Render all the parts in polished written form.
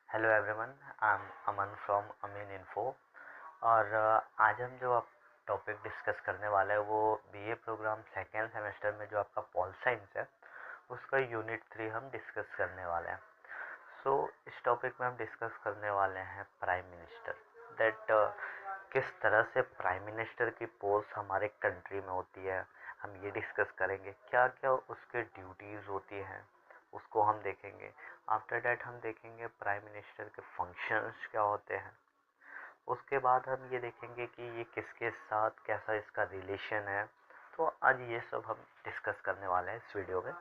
Hello everyone, I am Aman from Amin info. और आज हम जो आप टॉपिक डिस्कस करने वाले हैं वो बीए प्रोग्राम सेकेंड सेमेस्टर में जो आपका पॉल साइंस है उसका यूनिट 3 हम डिस्कस करने वाले हैं। इस टॉपिक में हम डिस्कस करने वाले हैं प्राइम मिनिस्टर, दैट किस तरह से प्राइम मिनिस्टर की पोस्ट हमारे कंट्री में होती है। हम ये डिस्कस करेंगे क्या क्या उसके ड्यूटीज़ होती हैं, उसको हम देखेंगे। आफ्टर डैट हम देखेंगे प्राइम मिनिस्टर के फंक्शंस क्या होते हैं। उसके बाद हम ये देखेंगे कि ये किसके साथ कैसा इसका रिलेशन है। तो आज ये सब हम डिस्कस करने वाले हैं इस वीडियो में।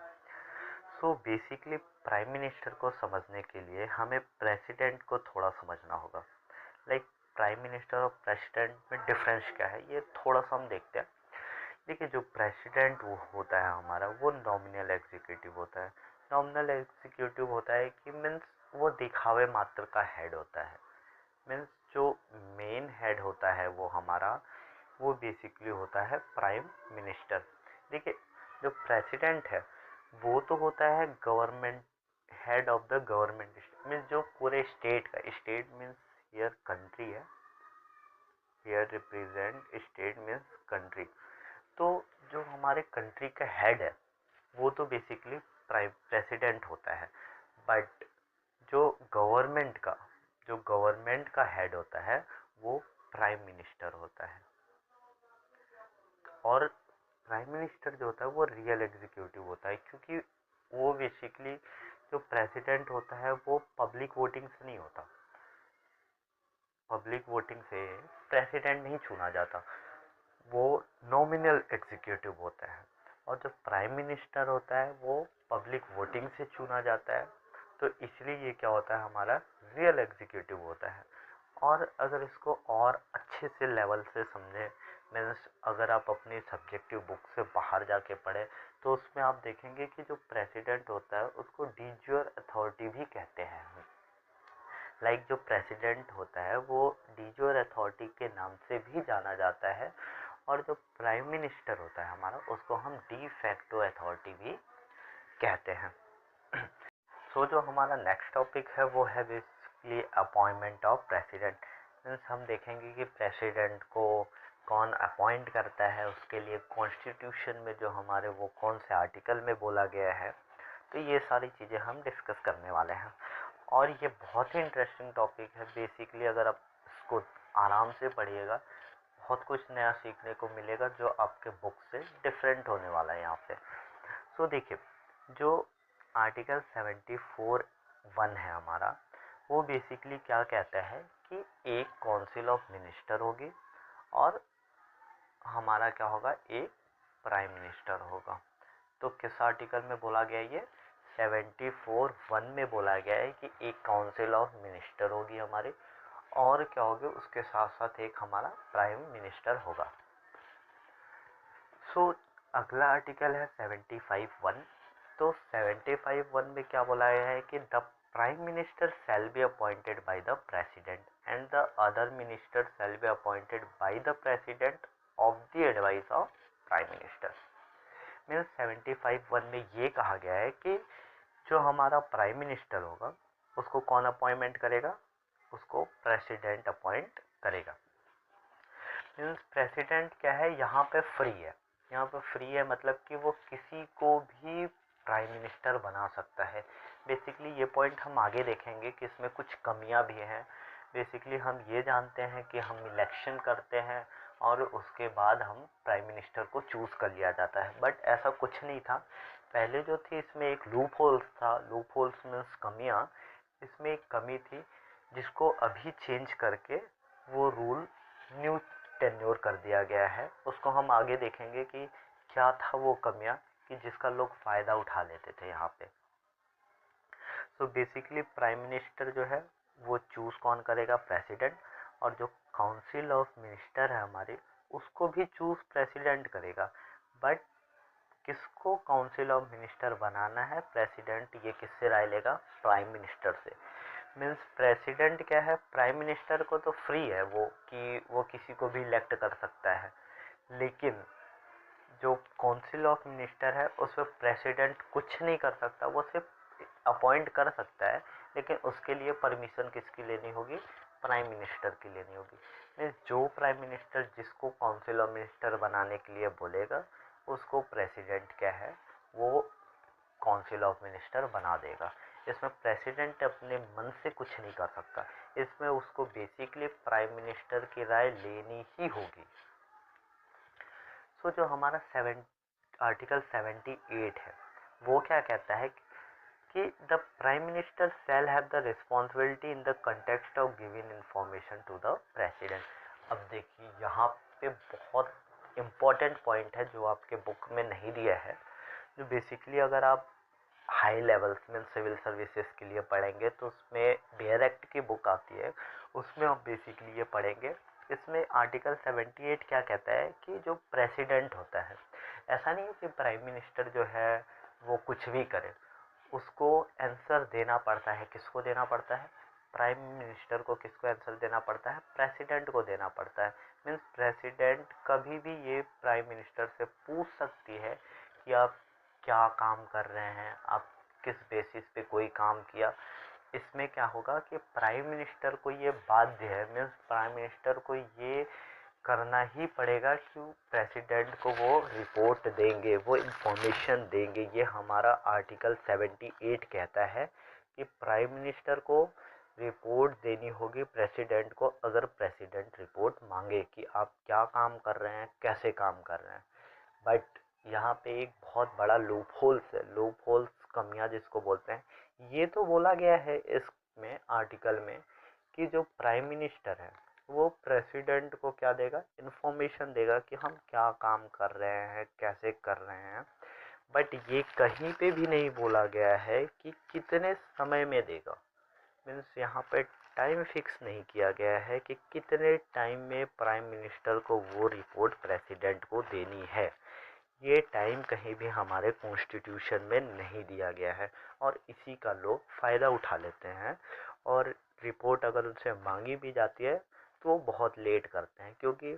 बेसिकली प्राइम मिनिस्टर को समझने के लिए हमें प्रेसिडेंट को थोड़ा समझना होगा। लाइक प्राइम मिनिस्टर और प्रेसिडेंट में डिफरेंस क्या है ये थोड़ा सा हम देखते हैं। देखिए, जो प्रेसिडेंट वो होता है हमारा, वो नॉमिनल एग्जीक्यूटिव होता है। नॉमिनल एग्जीक्यूटिव होता है कि मीन्स वो दिखावे मात्र का हेड होता है। मीन्स जो मेन हेड होता है वो हमारा, वो बेसिकली होता है प्राइम मिनिस्टर। देखिए, जो प्रेसिडेंट है वो तो होता है government, head of the government. Means जो पूरे स्टेट का, स्टेट मीन्स हियर कंट्री है, here represent state means country. तो जो हमारे कंट्री का हेड है वो तो बेसिकली प्राइम प्रेसिडेंट होता है। बट जो गवर्नमेंट का हेड होता है वो प्राइम मिनिस्टर होता है। और प्राइम मिनिस्टर जो होता है वो रियल एग्जीक्यूटिव होता है, क्योंकि वो बेसिकली जो प्रेसिडेंट होता है वो पब्लिक वोटिंग से नहीं होता। पब्लिक वोटिंग से प्रेसिडेंट नहीं चुना जाता, वो नॉमिनल एग्जीक्यूटिव होता है। और जो प्राइम मिनिस्टर होता है वो पब्लिक वोटिंग से चुना जाता है। तो इसलिए ये क्या होता है, हमारा रियल एग्जीक्यूटिव होता है। और अगर इसको और अच्छे से लेवल से समझें, मीन्स अगर आप अपनी सब्जेक्टिव बुक से बाहर जाके पढ़ें तो उसमें आप देखेंगे कि जो प्रेसिडेंट होता है उसको डीज्योर अथॉरिटी भी कहते हैं। लाइक जो प्रेसिडेंट होता है वो डीज्योर अथॉरिटी के नाम से भी जाना जाता है। और जो प्राइम मिनिस्टर होता है हमारा, उसको हम डी फैक्टो अथॉरिटी भी कहते हैं। जो हमारा नेक्स्ट टॉपिक है वो है basically appointment of president. Means हम देखेंगे कि प्रेसिडेंट को कौन अपॉइंट करता है, उसके लिए कॉन्स्टिट्यूशन में जो हमारे वो कौन से आर्टिकल में बोला गया है। तो ये सारी चीज़ें हम डिस्कस करने वाले हैं। और ये बहुत ही इंटरेस्टिंग टॉपिक है। बेसिकली अगर आप इसको आराम से पढ़िएगा बहुत कुछ नया सीखने को मिलेगा जो आपके बुक से डिफरेंट होने वाला है यहाँ पे। देखिए, जो आर्टिकल 74(1) है हमारा, वो बेसिकली क्या कहता है कि एक काउंसिल ऑफ मिनिस्टर होगी और हमारा क्या होगा, एक प्राइम मिनिस्टर होगा। तो किस आर्टिकल में बोला गया है ये? 74(1) में बोला गया है कि एक काउंसिल ऑफ मिनिस्टर होगी हमारी, और क्या होगी, उसके साथ साथ एक हमारा प्राइम मिनिस्टर होगा। अगला आर्टिकल है 75(1). तो 75(1) में क्या बोला गया है कि the prime minister shall be appointed by the president and the other minister shall be appointed by the president of the advice of prime minister. Means 75(1) में ये कहा गया है कि जो हमारा प्राइम मिनिस्टर होगा उसको कौन अपॉइंटमेंट करेगा, उसको प्रेसिडेंट अपॉइंट करेगा। मीन्स प्रेसिडेंट क्या है, यहाँ पे फ्री है। यहाँ पे फ्री है मतलब कि वो किसी को भी प्राइम मिनिस्टर बना सकता है। बेसिकली ये पॉइंट हम आगे देखेंगे कि इसमें कुछ कमियां भी हैं। बेसिकली हम ये जानते हैं कि हम इलेक्शन करते हैं और उसके बाद हम प्राइम मिनिस्टर को चूज़ कर लिया जाता है, बट ऐसा कुछ नहीं था। पहले जो थी इसमें एक लूप होल्स था। लूप होल्स मीन्स कमियाँ। इसमें एक कमी थी जिसको अभी चेंज करके वो रूल न्यू टेन्योर कर दिया गया है। उसको हम आगे देखेंगे कि क्या था वो कमियां कि जिसका लोग फ़ायदा उठा लेते थे यहाँ पे। बेसिकली प्राइम मिनिस्टर जो है वो चूज़ कौन करेगा, प्रेसिडेंट। और जो काउंसिल ऑफ मिनिस्टर है हमारी, उसको भी चूज़ प्रेसिडेंट करेगा। बट किसको काउंसिल ऑफ मिनिस्टर बनाना है, प्रेसिडेंट, ये किससे राय लेगा, प्राइम मिनिस्टर से। मीन्स प्रेसिडेंट क्या है, प्राइम मिनिस्टर को तो फ्री है वो कि वो किसी को भी इलेक्ट कर सकता है, लेकिन जो काउंसिल ऑफ मिनिस्टर है उसमें प्रेसिडेंट कुछ नहीं कर सकता। वो सिर्फ अपॉइंट कर सकता है, लेकिन उसके लिए परमिशन किसकी लेनी होगी? प्राइम मिनिस्टर की लेनी होगी। मीन्स जो प्राइम मिनिस्टर जिसको काउंसिल ऑफ मिनिस्टर बनाने के लिए बोलेगा उसको प्रेसिडेंट क्या है, वो काउंसिल ऑफ मिनिस्टर बना देगा। इसमें प्रेसिडेंट अपने मन से कुछ नहीं कर सकता, इसमें उसको बेसिकली प्राइम मिनिस्टर की राय लेनी ही होगी। सो जो हमारा आर्टिकल 78 है वो क्या कहता है कि the prime minister shall have the responsibility in the context of giving information to the president. अब देखिए यहाँ पे बहुत इम्पोर्टेंट पॉइंट है जो आपके बुक में नहीं दिया है, जो बेसिकली अगर आप हाई लेवल्स में सिविल सर्विसेज के लिए पढ़ेंगे तो उसमें बेयर एक्ट की बुक आती है, उसमें आप बेसिकली ये पढ़ेंगे। इसमें आर्टिकल 78 क्या कहता है कि जो प्रेसिडेंट होता है, ऐसा नहीं है कि प्राइम मिनिस्टर जो है वो कुछ भी करे, उसको आंसर देना पड़ता है। किसको देना पड़ता है? प्राइम मिनिस्टर को। किसको आंसर देना पड़ता है? प्रेसिडेंट को देना पड़ता है। मीन्स प्रेसिडेंट कभी भी ये प्राइम मिनिस्टर से पूछ सकती है कि आप क्या काम कर रहे हैं, आप किस बेसिस पे कोई काम किया। इसमें क्या होगा कि प्राइम मिनिस्टर को ये बाध्य है, मीन्स प्राइम मिनिस्टर को ये करना ही पड़ेगा कि प्रेसिडेंट को वो रिपोर्ट देंगे, वो इंफॉर्मेशन देंगे। ये हमारा आर्टिकल 78 कहता है कि प्राइम मिनिस्टर को रिपोर्ट देनी होगी प्रेसिडेंट को, अगर प्रेसिडेंट रिपोर्ट मांगे कि आप क्या काम कर रहे हैं, कैसे काम कर रहे हैं। बट यहाँ पे एक बहुत बड़ा लूप होल्स है, लूप होल्स, कमियाँ जिसको बोलते हैं। ये तो बोला गया है इसमें आर्टिकल में कि जो प्राइम मिनिस्टर है वो प्रेसिडेंट को क्या देगा? इन्फॉर्मेशन देगा कि हम क्या काम कर रहे हैं, कैसे कर रहे हैं। बट ये कहीं पे भी नहीं बोला गया है कि कितने समय में देगा। मीन्स यहाँ पे टाइम फिक्स नहीं किया गया है कि कितने टाइम में प्राइम मिनिस्टर को वो रिपोर्ट प्रेसिडेंट को देनी है। ये टाइम कहीं भी हमारे कॉन्स्टिट्यूशन में नहीं दिया गया है और इसी का लोग फ़ायदा उठा लेते हैं। और रिपोर्ट अगर उनसे मांगी भी जाती है तो वो बहुत लेट करते हैं, क्योंकि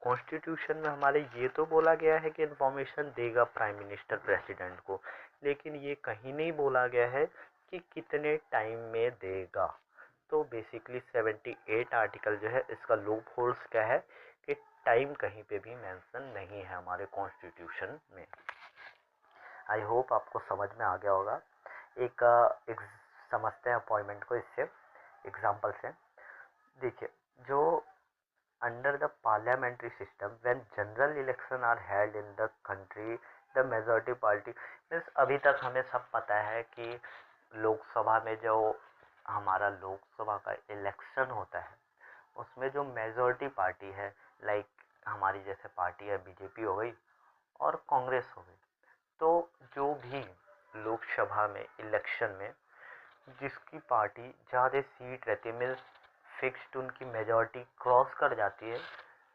कॉन्स्टिट्यूशन में हमारे ये तो बोला गया है कि इन्फॉर्मेशन देगा प्राइम मिनिस्टर प्रेसिडेंट को, लेकिन ये कहीं नहीं बोला गया है कि कितने टाइम में देगा। तो बेसिकली 78 आर्टिकल जो है इसका लूप होल्स क्या है कि टाइम कहीं पे भी मेंशन नहीं है हमारे कॉन्स्टिट्यूशन में। आई होप आपको समझ में आ गया होगा। एक समझते हैं अपॉइंटमेंट को इससे एग्जांपल से। देखिए, जो under the parliamentary system when general election are held in the country the majority party, means अभी तक हमें सब पता है कि लोकसभा में जो हमारा लोकसभा का इलेक्शन होता है उसमें जो मेजॉरिटी पार्टी है, लाइक हमारी जैसे पार्टी है बीजेपी हो गई और कांग्रेस हो गई, तो जो भी लोकसभा में इलेक्शन में जिसकी पार्टी ज़्यादा सीट रहती है, मीन्स फिक्स्ड उनकी मेजॉरिटी क्रॉस कर जाती है,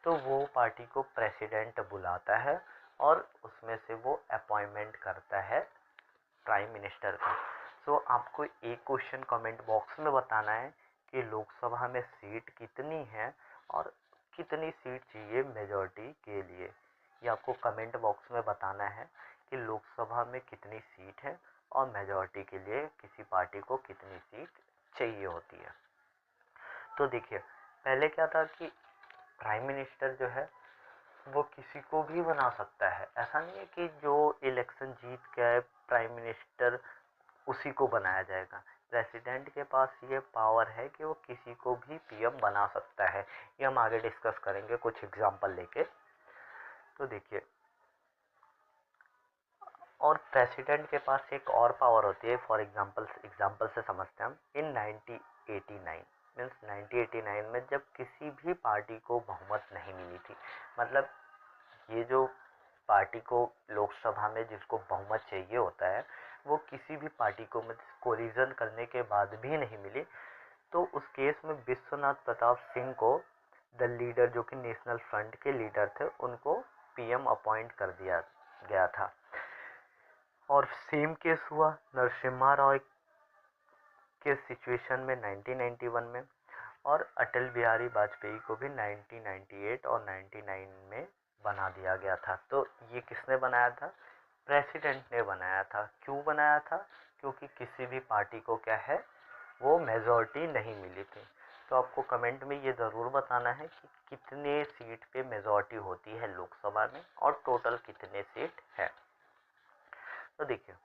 तो वो पार्टी को प्रेसिडेंट बुलाता है और उसमें से वो अपॉइंटमेंट करता है प्राइम मिनिस्टर का। सो आपको एक क्वेश्चन कमेंट बॉक्स में बताना है कि लोकसभा में सीट कितनी है और कितनी सीट चाहिए मेजॉरिटी के लिए। ये आपको कमेंट बॉक्स में बताना है कि लोकसभा में कितनी सीट है और मेजॉरिटी के लिए किसी पार्टी को कितनी सीट चाहिए होती है। तो देखिए, पहले क्या था कि प्राइम मिनिस्टर जो है वो किसी को भी बना सकता है। ऐसा नहीं है कि जो इलेक्शन जीत गया प्राइम मिनिस्टर उसी को बनाया जाएगा। प्रेसिडेंट के पास ये पावर है कि वो किसी को भी पीएम बना सकता है। ये हम आगे डिस्कस करेंगे कुछ एग्जांपल लेके। तो देखिए, और प्रेसिडेंट के पास एक और पावर होती है। फॉर एग्जांपल से समझते हैं हम। इन 1989 मीन्स 1989 में जब किसी भी पार्टी को बहुमत नहीं मिली थी, मतलब ये जो पार्टी को लोकसभा में जिसको बहुमत चाहिए होता है वो किसी भी पार्टी को कोलिजन करने के बाद भी नहीं मिली, तो उस केस में विश्वनाथ प्रताप सिंह को द लीडर, जो कि नेशनल फ्रंट के लीडर थे, उनको पीएम अपॉइंट कर दिया गया था। और सेम केस हुआ नरसिम्हा राव के सिचुएशन में 1991 में, और अटल बिहारी वाजपेयी को भी 1998 और 99 में बना दिया गया था। तो ये किसने बनाया था? प्रेसिडेंट ने बनाया था। क्यों बनाया था? क्योंकि किसी भी पार्टी को क्या है, वो मेजॉरिटी नहीं मिली थी। तो आपको कमेंट में ये ज़रूर बताना है कि कितने सीट पे मेजॉरिटी होती है लोकसभा में और टोटल कितने सीट है। तो देखिए,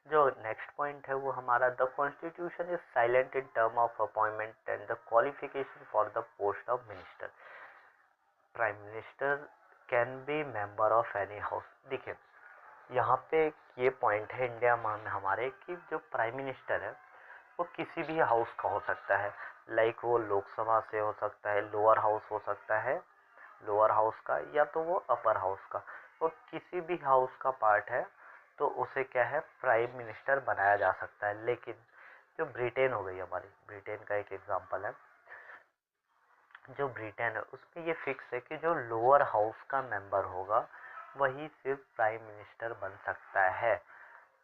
जो नेक्स्ट पॉइंट है वो हमारा, the constitution is silent in term of appointment and the qualification for the post of minister. Prime minister can be member of any house. देखिए, यहाँ पे ये पॉइंट है इंडिया में हमारे कि जो प्राइम मिनिस्टर है वो किसी भी हाउस का हो सकता है। लाइक वो लोकसभा से हो सकता है, लोअर हाउस हो सकता है, लोअर हाउस का, या तो वो अपर हाउस का। वो किसी भी हाउस का पार्ट है तो उसे क्या है, प्राइम मिनिस्टर बनाया जा सकता है। लेकिन जो ब्रिटेन हो गई हमारी, ब्रिटेन का एक एग्जांपल है, जो ब्रिटेन है उसमें ये फिक्स है कि जो लोअर हाउस का मेंबर होगा वही सिर्फ प्राइम मिनिस्टर बन सकता है,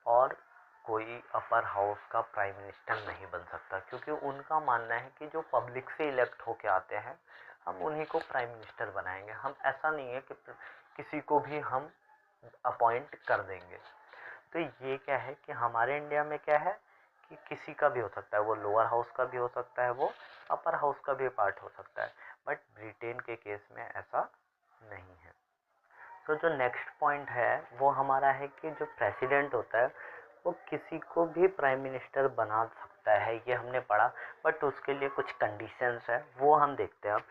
और कोई अपर हाउस का प्राइम मिनिस्टर नहीं बन सकता, क्योंकि उनका मानना है कि जो पब्लिक से इलेक्ट होके आते हैं हम उन्हीं को प्राइम मिनिस्टर बनाएंगे। हम ऐसा नहीं है कि किसी को भी हम अपॉइंट कर देंगे। तो ये क्या है कि हमारे इंडिया में क्या है कि किसी का भी हो सकता है, वो लोअर हाउस का भी हो सकता है, वो अपर हाउस का भी पार्ट हो सकता है। बट ब्रिटेन के केस में ऐसा नहीं है। तो जो नेक्स्ट पॉइंट है वो हमारा है कि जो प्रेसिडेंट होता है वो किसी को भी प्राइम मिनिस्टर बना सकता है, ये हमने पढ़ा। बट उसके लिए कुछ कंडीशंस है, वो हम देखते हैं अब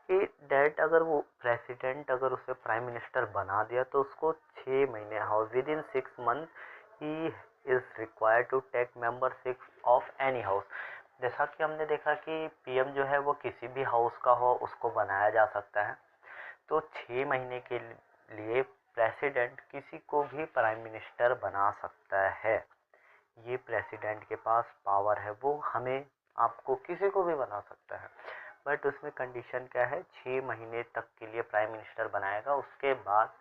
कि डेट अगर वो प्रेसिडेंट अगर उसे प्राइम मिनिस्टर बना दिया तो उसको 6 महीने, house within 6 month he is required to take membership of any house. जैसा कि हमने देखा कि पीएम जो है वो किसी भी हाउस का हो उसको बनाया जा सकता है। तो 6 महीने के लिए प्रेसिडेंट किसी को भी प्राइम मिनिस्टर बना सकता है। ये प्रेसिडेंट के पास पावर है, वो हमें आपको किसी को भी बना सकता है। बट उसमें कंडीशन क्या है, 6 महीने तक के लिए प्राइम मिनिस्टर बनाएगा, उसके बाद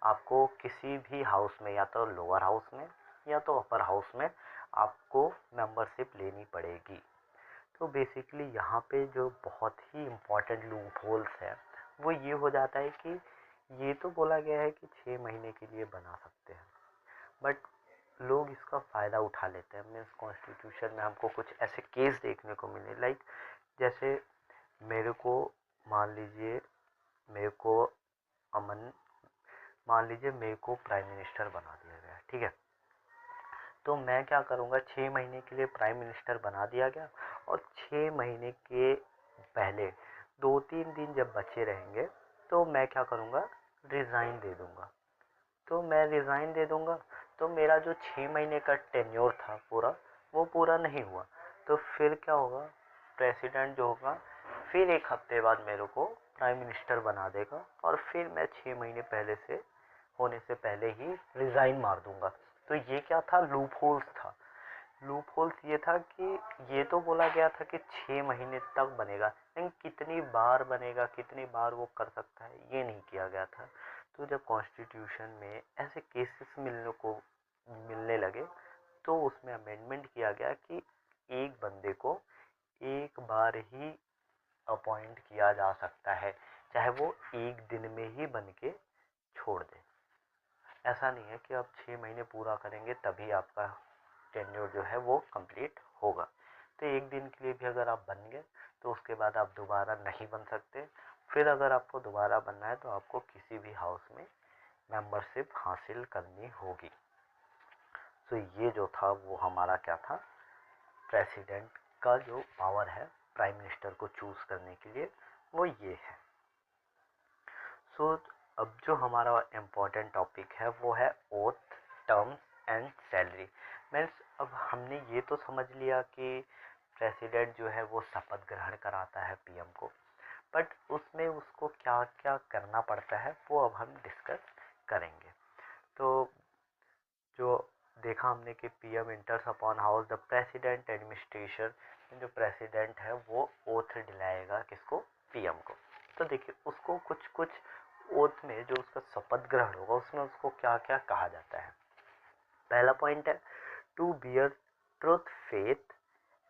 आपको किसी भी हाउस में, या तो लोअर हाउस में या तो अपर हाउस में, आपको मेंबरशिप लेनी पड़ेगी। तो बेसिकली यहाँ पे जो बहुत ही इम्पोर्टेंट लूप होल्स है वो ये हो जाता है कि ये तो बोला गया है कि 6 महीने के लिए बना सकते हैं, बट लोग इसका फ़ायदा उठा लेते हैं। मीन्स कॉन्स्टिट्यूशन में हमको कुछ ऐसे केस देखने को मिले, लाइक जैसे मेरे को, मान लीजिए मेरे को अमन मान लीजिए मेरे को प्राइम मिनिस्टर बना दिया गया, ठीक है। तो मैं क्या करूँगा, 6 महीने के लिए प्राइम मिनिस्टर बना दिया गया, और 6 महीने के पहले 2-3 दिन जब बचे रहेंगे तो मैं क्या करूँगा, रिज़ाइन दे दूँगा। तो मैं रिज़ाइन दे दूँगा तो मेरा जो 6 महीने का टेन्योर था पूरा, वो पूरा नहीं हुआ। तो फिर क्या होगा, प्रेसिडेंट जो होगा फिर 1 हफ्ते बाद मेरे को प्राइम मिनिस्टर बना देगा, और फिर मैं 6 महीने पहले से होने से पहले ही रिज़ाइन मार दूँगा। तो ये क्या था, लूप होल्स था। लूप होल्स ये था कि ये तो बोला गया था कि 6 महीने तक बनेगा, लेकिन कितनी बार बनेगा, कितनी बार वो कर सकता है, ये नहीं किया गया था। तो जब कॉन्स्टिट्यूशन में ऐसे केसेस मिलने लगे तो उसमें अमेंडमेंट किया गया कि एक बंदे को एक बार ही अपॉइंट किया जा सकता है, चाहे वो एक दिन में ही बन के छोड़ दे। ऐसा नहीं है कि आप 6 महीने पूरा करेंगे तभी आपका टेन्योर जो है वो कंप्लीट होगा। तो एक दिन के लिए भी अगर आप बन गए तो उसके बाद आप दोबारा नहीं बन सकते। फिर अगर आपको दोबारा बनना है तो आपको किसी भी हाउस में मेंबरशिप हासिल करनी होगी। तो ये जो था वो हमारा क्या था, प्रेसिडेंट का जो पावर है प्राइम मिनिस्टर को चूज़ करने के लिए, वो ये है। सो अब जो हमारा इम्पोर्टेंट टॉपिक है वो है oath, terms and salary. Means अब हमने ये तो समझ लिया कि प्रेसिडेंट जो है वो शपथ ग्रहण कराता है पीएम को, बट उसमें उसको क्या क्या करना पड़ता है वो अब हम डिस्कस करेंगे। तो जो देखा हमने कि PM इंटर्स upon house the president administration, जो प्रेसिडेंट है वो ओथ दिलाएगा किसको, पीएम को। तो देखिए उसको कुछ कुछ ओथ में जो उसका शपथ ग्रहण होगा उसमें उसको क्या क्या कहा जाता है। पहला पॉइंट है to bear truth, faith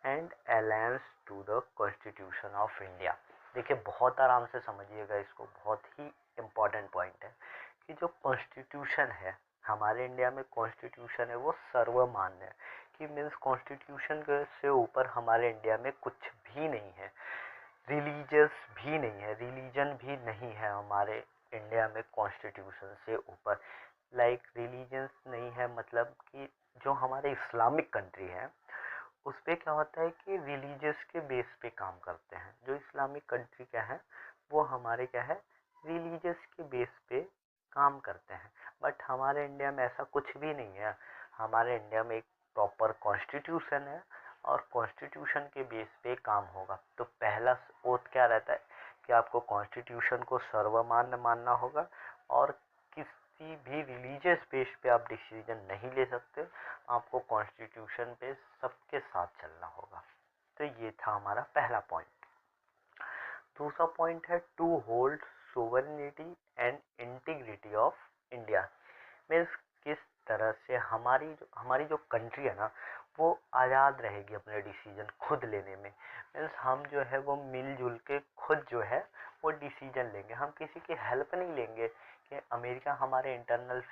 and allegiance to the constitution of India. देखिए बहुत आराम से समझिएगा इसको, बहुत ही इम्पोर्टेंट पॉइंट है कि जो कॉन्स्टिट्यूशन है हमारे इंडिया में, कॉन्स्टिट्यूशन है वो सर्वमान्य है। कि मीन्स कॉन्स्टिट्यूशन से ऊपर हमारे इंडिया में कुछ भी नहीं है, रिलीजियस भी नहीं है, रिलीजन भी नहीं है हमारे इंडिया में कॉन्स्टिट्यूशन से ऊपर। लाइक रिलीजन्स नहीं है मतलब कि जो हमारे इस्लामिक कंट्री है उस पर क्या होता है कि रिलीजियस के बेस पे काम करते हैं। जो इस्लामिक कंट्री क्या है वो हमारे क्या है रिलीजियस के बेस पे काम करते हैं। बट हमारे इंडिया में ऐसा कुछ भी नहीं है। हमारे इंडिया में एक प्रॉपर कॉन्स्टिट्यूशन है और कॉन्स्टिट्यूशन के बेस पे काम होगा। तो पहला ओथ क्या रहता है कि आपको कॉन्स्टिट्यूशन को सर्वमान्य मानना होगा और किसी भी रिलीजियस बेस पे आप डिसीजन नहीं ले सकते, आपको कॉन्स्टिट्यूशन पे सबके साथ चलना होगा। तो ये था हमारा पहला पॉइंट। दूसरा पॉइंट है to hold sovereignty and integrity of India. Means किस तरह से हमारी जो कंट्री है ना वो आज़ाद रहेगी अपने डिसीजन खुद लेने में। मीन्स हम जो है वो मिलजुल के खुद जो है वो डिसीजन लेंगे, हम किसी की हेल्प नहीं लेंगे कि अमेरिका हमारे इंटरनल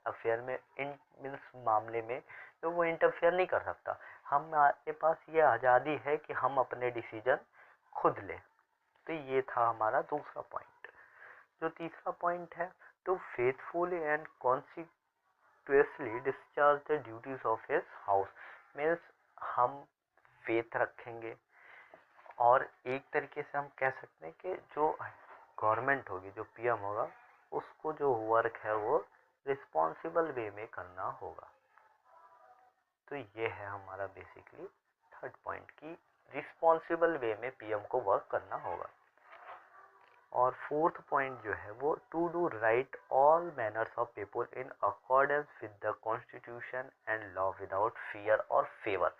अफेयर में मीन्स मामले में तो वो इंटरफेयर नहीं कर सकता। हमारे पास ये आज़ादी है कि हम अपने डिसीजन खुद लें। तो ये था हमारा दूसरा पॉइंट। जो तीसरा पॉइंट है to faithfully and conscientiously discharge the duties of his house. Means हम फेथ रखेंगे और एक तरीके से हम कह सकते हैं कि जो गवर्नमेंट होगी, जो पीएम होगा, उसको जो वर्क है वो रिस्पॉन्सिबल वे में करना होगा। तो ये है हमारा बेसिकली थर्ड पॉइंट कि रिस्पॉन्सिबल वे में पीएम को वर्क करना होगा। और फोर्थ पॉइंट जो है वो to do right all manners of people in accordance with the constitution and law without fear और फेवर।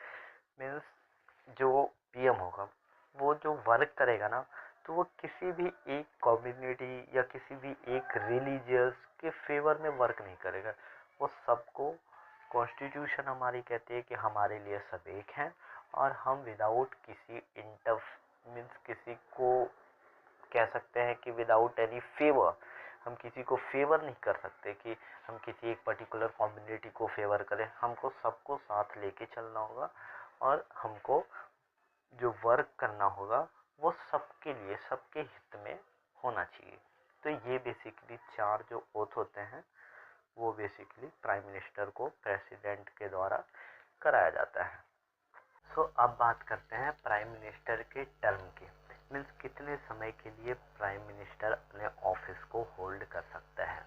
मीन्स जो पीएम होगा वो जो वर्क करेगा ना तो वो किसी भी एक कम्युनिटी या किसी भी एक रिलीजियस के फेवर में वर्क नहीं करेगा। वो सबको, कॉन्स्टिट्यूशन हमारी कहती है कि हमारे लिए सब एक हैं और हम विदाउट किसी मीन्स किसी को कह सकते हैं कि विदाउट एनी फेवर, हम किसी को फेवर नहीं कर सकते कि हम किसी एक पर्टिकुलर कम्युनिटी को फेवर करें। हमको सबको साथ लेके चलना होगा और हमको जो वर्क करना होगा वो सबके लिए, सबके हित में होना चाहिए। तो ये बेसिकली चार जो ओथ होते हैं वो बेसिकली प्राइम मिनिस्टर को प्रेसिडेंट के द्वारा कराया जाता है। सो अब बात करते हैं प्राइम मिनिस्टर के टर्म की। मीन्स कितने समय के लिए प्राइम मिनिस्टर अपने ऑफिस को होल्ड कर सकता है।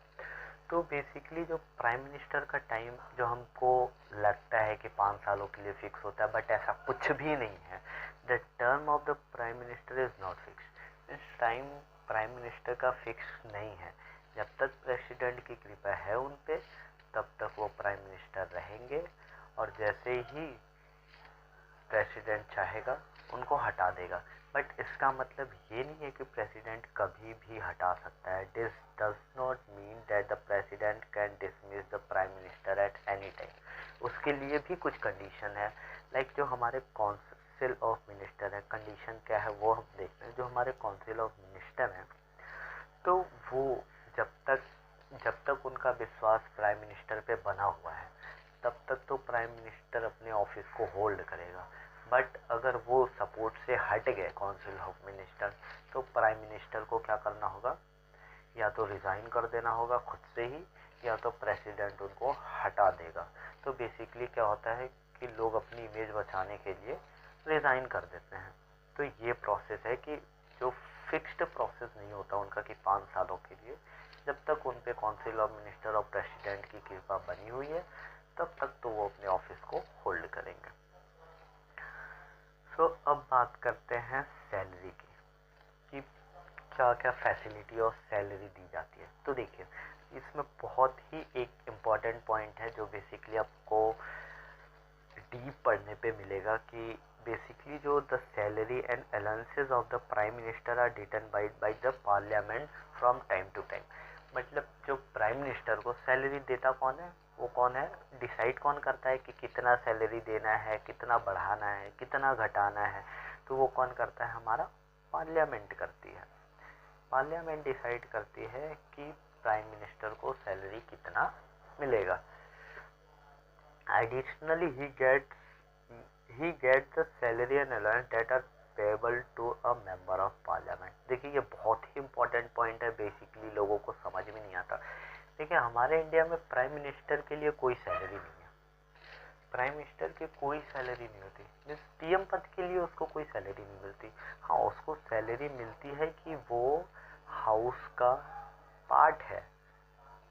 तो बेसिकली जो प्राइम मिनिस्टर का टाइम जो हमको लगता है कि 5 सालों के लिए फिक्स होता है, बट ऐसा कुछ भी नहीं है। The term of the prime minister is not fix. इस टाइम प्राइम मिनिस्टर का फिक्स नहीं है। जब तक प्रेसिडेंट की कृपा है उन पे तब तक वो प्राइम मिनिस्टर रहेंगे और जैसे ही प्रेसिडेंट चाहेगा उनको हटा देगा। बट इसका मतलब ये नहीं है कि प्रेसिडेंट कभी भी हटा सकता है। This does not mean that the president can dismiss the prime minister at any time. उसके लिए भी कुछ कंडीशन है। लाइक जो हमारे काउंसिल ऑफ मिनिस्टर है, कंडीशन क्या है वो हम देखते हैं। जो हमारे काउंसिल ऑफ मिनिस्टर हैं तो वो जब तक उनका विश्वास प्राइम मिनिस्टर पे बना हुआ है तब तक तो प्राइम मिनिस्टर अपने ऑफिस को होल्ड करेगा। बट अगर वो सपोर्ट से हट गए काउंसिल ऑफ मिनिस्टर तो प्राइम मिनिस्टर को क्या करना होगा, या तो रिज़ाइन कर देना होगा खुद से ही या तो प्रेसिडेंट उनको हटा देगा। तो बेसिकली क्या होता है कि लोग अपनी इमेज बचाने के लिए रिज़ाइन कर देते हैं। तो ये प्रोसेस है कि जो फिक्स्ड प्रोसेस नहीं होता उनका कि 5 सालों के लिए, जब तक उन पे काउंसिल ऑफ मिनिस्टर और प्रेसिडेंट की कृपा बनी हुई है तब तक तो वो अपने ऑफिस को होल्ड करेंगे। सो अब बात करते हैं सैलरी की कि क्या क्या फैसिलिटी और सैलरी दी जाती है। तो देखिए इसमें बहुत ही एक इम्पॉर्टेंट पॉइंट है जो बेसिकली आपको डीप पढ़ने पे मिलेगा कि बेसिकली जो the salary and allowances of the prime minister are determined by the parliament from time to time. मतलब जो प्राइम मिनिस्टर को सैलरी देता कौन है, वो कौन है, डिसाइड कौन करता है कि कितना सैलरी देना है, कितना बढ़ाना है, कितना घटाना है। तो वो कौन करता है, हमारा पार्लियामेंट करती है। पार्लियामेंट डिसाइड करती है कि प्राइम मिनिस्टर को सैलरी कितना मिलेगा। Additionally he gets he get the salary and allowance that are payable to a member of parliament. देखिए ये बहुत ही इंपॉर्टेंट पॉइंट है, बेसिकली लोगों को समझ में नहीं आता। देखिए हमारे इंडिया में प्राइम मिनिस्टर के लिए कोई सैलरी नहीं है, प्राइम मिनिस्टर की कोई सैलरी नहीं होती, मीन्स पीएम पद के लिए उसको कोई सैलरी नहीं मिलती। हाँ उसको सैलरी मिलती है कि वो हाउस का पार्ट है,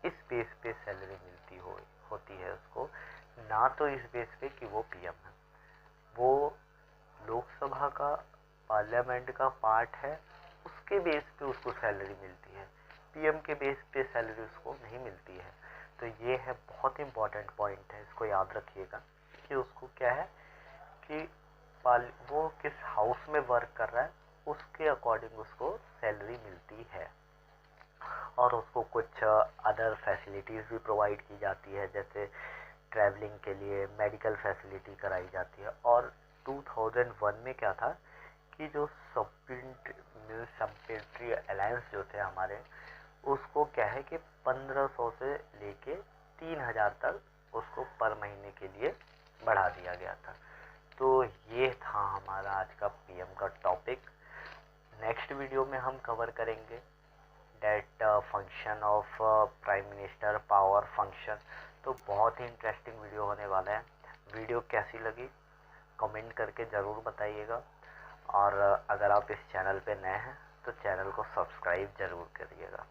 इस बेस पे सैलरी होती है उसको, ना तो इस बेस पे कि वो पीएम है। वो लोकसभा का, पार्लियामेंट का पार्ट है, उसके बेस पे उसको सैलरी मिलती है, पीएम के बेस पे सैलरी उसको नहीं मिलती है। तो ये है बहुत इंपॉर्टेंट पॉइंट है, इसको याद रखिएगा कि उसको क्या है कि वो किस हाउस में वर्क कर रहा है उसके अकॉर्डिंग उसको सैलरी मिलती है। और उसको कुछ अदर फैसिलिटीज़ भी प्रोवाइड की जाती है, जैसे ट्रैवलिंग के लिए मेडिकल फैसिलिटी कराई जाती है। और 2001 में क्या था कि जो सप्लीमेंट्री अलायंस जो थे हमारे, उसको क्या है कि 1500 से लेके 3000 तक उसको पर महीने के लिए बढ़ा दिया गया था। तो ये था हमारा आज का पीएम का टॉपिक। नेक्स्ट वीडियो में हम कवर करेंगे that function of prime minister, power function. तो बहुत ही इंटरेस्टिंग वीडियो होने वाला है। वीडियो कैसी लगी कमेंट करके ज़रूर बताइएगा, और अगर आप इस चैनल पे नए हैं तो चैनल को सब्सक्राइब ज़रूर करिएगा।